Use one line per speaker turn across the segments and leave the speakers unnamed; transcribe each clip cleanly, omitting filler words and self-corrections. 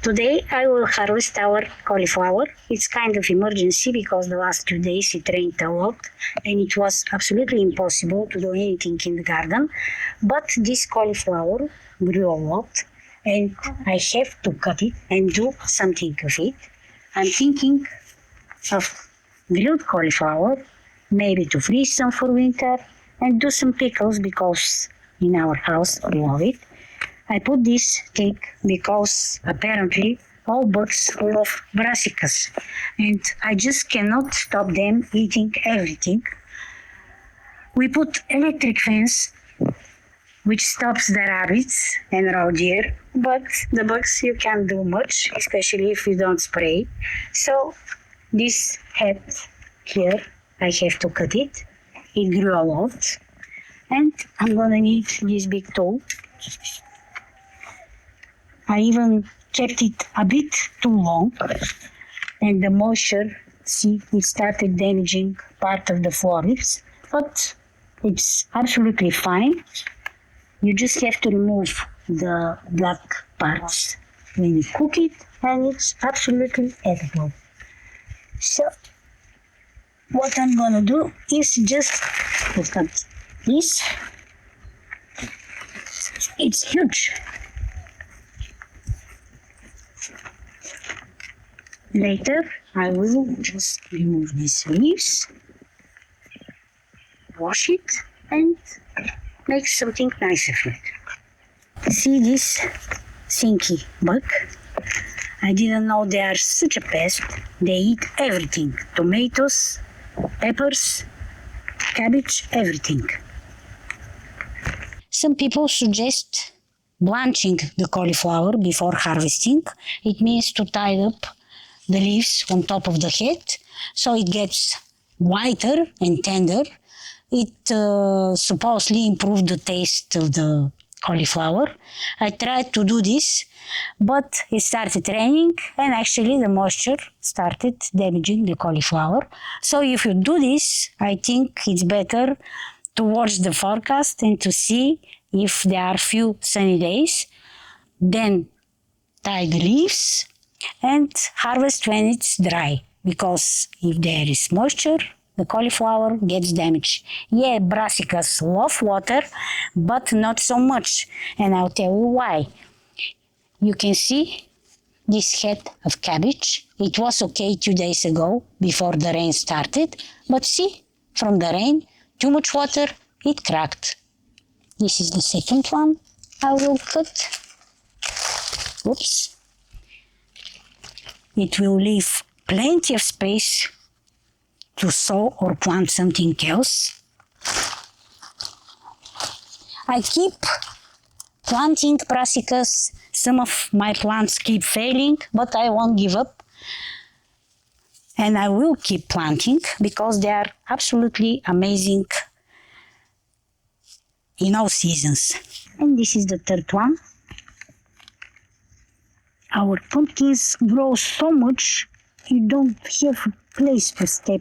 Today I will harvest our cauliflower. It's kind of emergency because the last 2 days it rained a lot and it was absolutely impossible to do anything in the garden. But this cauliflower grew a lot and I have to cut it and do something with it. I'm thinking of grilled cauliflower, maybe to freeze some for winter and do some pickles because in our house we love it. I put this thing because apparently all birds love brassicas and I just cannot stop them eating everything. We put electric fence which stops the rabbits and roe deer, but the bugs you can't do much, especially if you don't spray. So this head here, I have to cut it. It grew a lot and I'm gonna need this big tool. I even kept it a bit too long and the moisture, see, it started damaging part of the florets, but it's absolutely fine. You just have to remove the black parts when you cook it and it's absolutely edible. So what I'm gonna do is just look at this. It's huge. Later, I will just remove these leaves, wash it, and make something nice of it. See this stinky bug? I didn't know they are such a pest. They eat everything. Tomatoes, peppers, cabbage, everything. Some people suggest blanching the cauliflower before harvesting. It means to tie up the leaves on top of the head so it gets whiter and tender. It supposedly improved the taste of the cauliflower. I tried to do this, but it started raining and actually the moisture started damaging the cauliflower. So if you do this, I think it's better to watch the forecast and to see if there are few sunny days, then tie the leaves and harvest when it's dry, because if there is moisture, the cauliflower gets damaged. Yeah, brassicas love water, but not so much, and I'll tell you why. You can see this head of cabbage. It was okay 2 days ago before the rain started, but see, from the rain, too much water, it cracked. This is the second one I will cut. Oops. It will leave plenty of space to sow or plant something else. I keep planting brassicas. Some of my plants keep failing, but I won't give up. And I will keep planting because they are absolutely amazing in all seasons. And this is the third one. Our pumpkins grow so much, you don't have a place to step.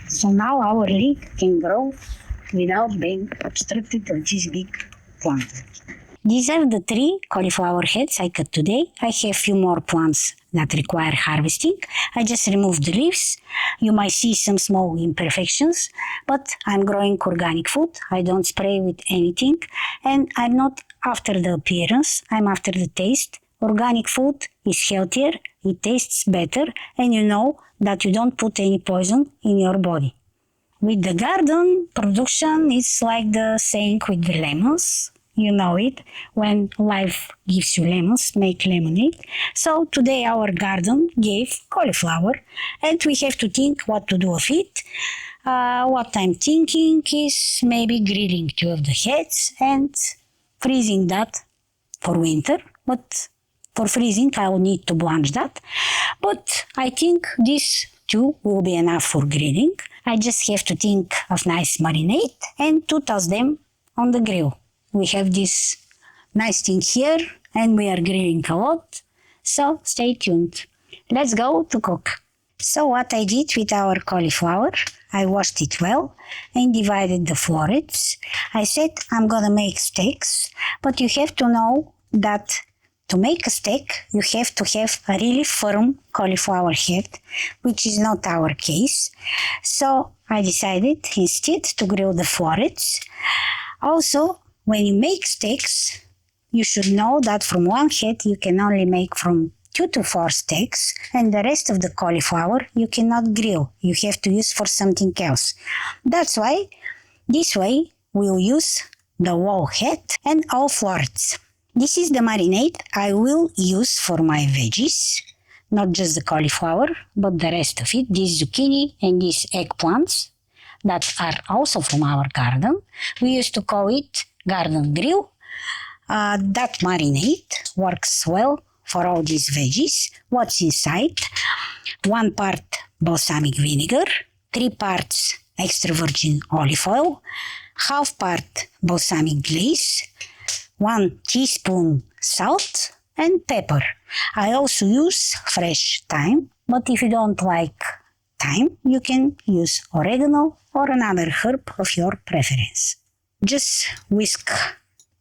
So now our leek can grow without being obstructed by this big plant. These are the 3 cauliflower heads I cut today. I have few more plants that require harvesting. I just removed the leaves. You might see some small imperfections, but I'm growing organic food. I don't spray with anything, and I'm not after the appearance, I'm after the taste. Organic food is healthier, it tastes better, and you know that you don't put any poison in your body. With the garden production, it's like the saying with the lemons. You know it, when life gives you lemons, make lemonade. So today our garden gave cauliflower and we have to think what to do with it. What I'm thinking is maybe grilling 2 of the heads and freezing that for winter. But for freezing I will need to blanch that. But I think these 2 will be enough for grilling. I just have to think of nice marinade and to toss them on the grill. We have this nice thing here and we are grilling a lot, so stay tuned. Let's go to cook. So what I did with our cauliflower, I washed it well and divided the florets. I said I'm gonna make steaks, but you have to know that to make a steak, you have to have a really firm cauliflower head, which is not our case. So I decided instead to grill the florets. Also, when you make steaks, you should know that from one head you can only make from 2 to 4 steaks, and the rest of the cauliflower you cannot grill. You have to use for something else. That's why this way we'll use the whole head and all florets. This is the marinade I will use for my veggies, not just the cauliflower, but the rest of it, these zucchini and these eggplants that are also from our garden. We used to call it garden grill. That marinade works well for all these veggies. What's inside? 1 part balsamic vinegar, 3 parts extra virgin olive oil, half part balsamic glaze, 1 teaspoon salt and pepper. I also use fresh thyme, but if you don't like thyme, you can use oregano or another herb of your preference. Just whisk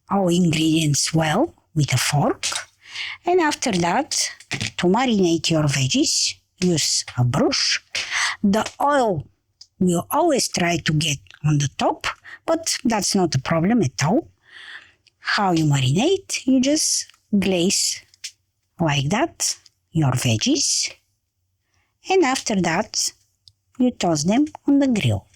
all ingredients well with a fork, and after that, to marinate your veggies, use a brush. The oil will always try to get on the top, but that's not a problem at all. How you marinate? You just glaze like that your veggies, and after that, you toss them on the grill.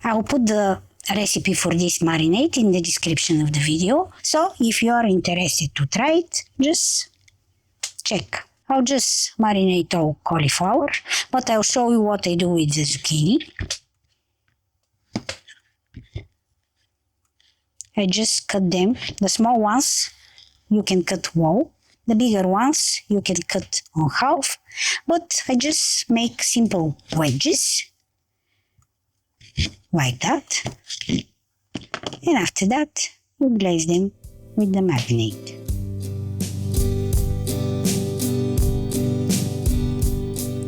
I'll put the recipe for this marinade in the description of the video, so if you are interested to try it, just check. I'll just marinate all cauliflower, but I'll show you what I do with the zucchini. I just cut them. The small ones you can cut whole, the bigger ones you can cut on half, but I just make simple wedges like that, and after that you glaze them with the marinade.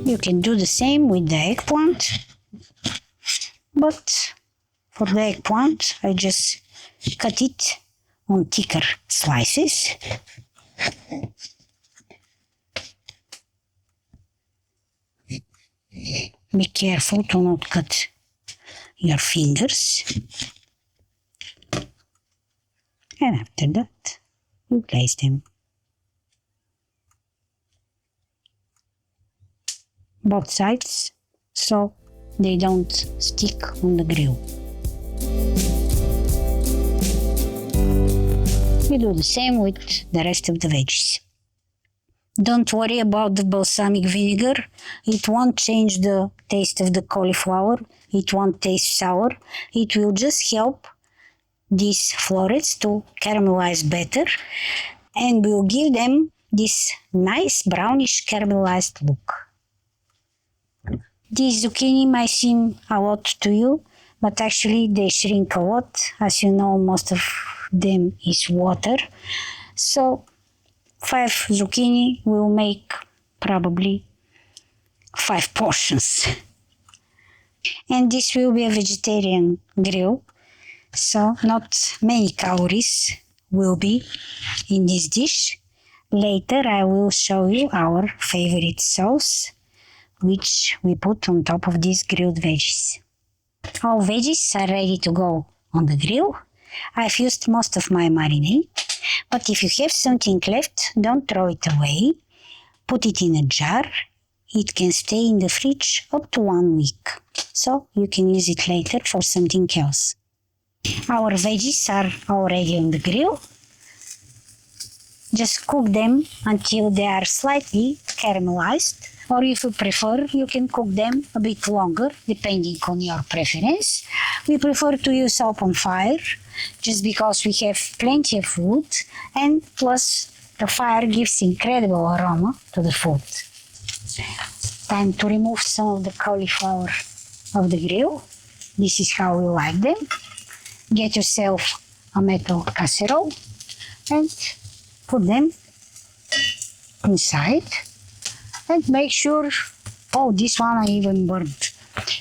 You can do the same with the eggplant, but for the eggplant I just cut it on thicker slices. Be careful to not cut your fingers. And after that, you glaze them. Both sides, so they don't stick on the grill. You do the same with the rest of the veggies. Don't worry about the balsamic vinegar. It won't change the taste of the cauliflower. It won't taste sour. It will just help these florets to caramelize better and will give them this nice brownish caramelized look. These zucchini might seem a lot to you, but actually they shrink a lot. As you know, most of them is water. So 5 zucchini will make probably 5 portions. And this will be a vegetarian grill, so not many calories will be in this dish. Later I will show you our favorite sauce, which we put on top of these grilled veggies. All veggies are ready to go on the grill. I've used most of my marinade, but if you have something left, don't throw it away. Put it in a jar. It can stay in the fridge up to 1 week, so you can use it later for something else. Our veggies are already on the grill. Just cook them until they are slightly caramelized, or if you prefer, you can cook them a bit longer, depending on your preference. We prefer to use open fire, just because we have plenty of wood, and plus the fire gives incredible aroma to the food. Time to remove some of the cauliflower of the grill. This is how we like them. Get yourself a metal casserole and put them inside, and make sure, oh, this one I even burned.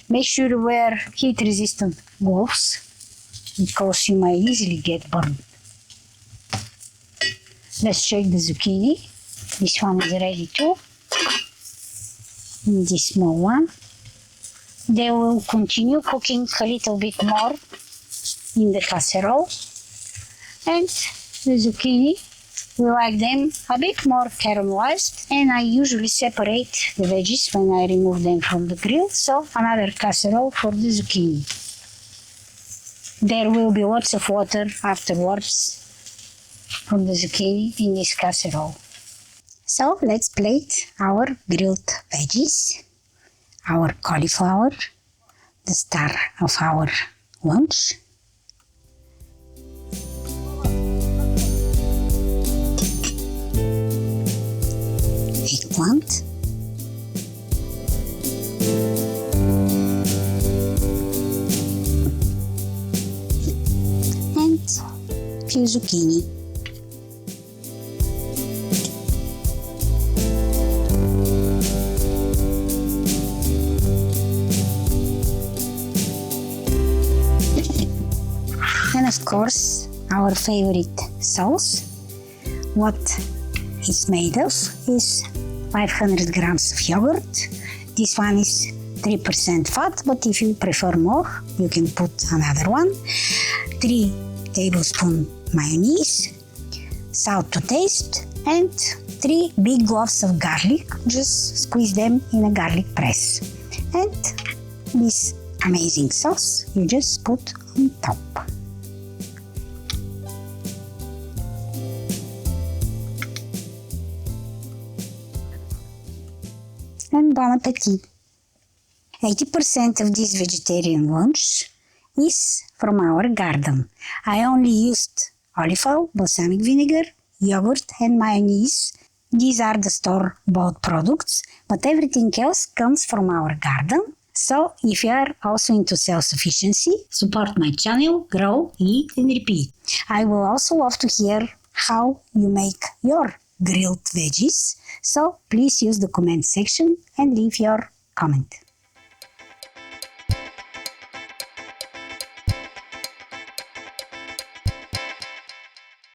Make sure to wear heat-resistant gloves because you might easily get burned. Let's check the zucchini. This one is ready too. And this small one. They will continue cooking a little bit more in the casserole. And the zucchini, we like them a bit more caramelized, and I usually separate the veggies when I remove them from the grill, so another casserole for the zucchini. There will be lots of water afterwards from the zucchini in this casserole. So let's plate our grilled veggies, our cauliflower, the star of our lunch. Eggplant. And few zucchini. And of course, our favorite sauce. What it's made of is 500 grams of yogurt. This one is 3% fat, but if you prefer more, you can put another one. 3 tablespoons mayonnaise, salt to taste, and 3 big cloves of garlic. Just squeeze them in a garlic press. And this amazing sauce you just put on top. And bon appetit! 80% of this vegetarian lunch is from our garden. I only used olive oil, balsamic vinegar, yogurt and mayonnaise. These are the store-bought products, but everything else comes from our garden. So if you are also into self-sufficiency, support my channel, grow, eat and repeat. I will also love to hear how you make your grilled veggies. So please use the comment section and leave your comment.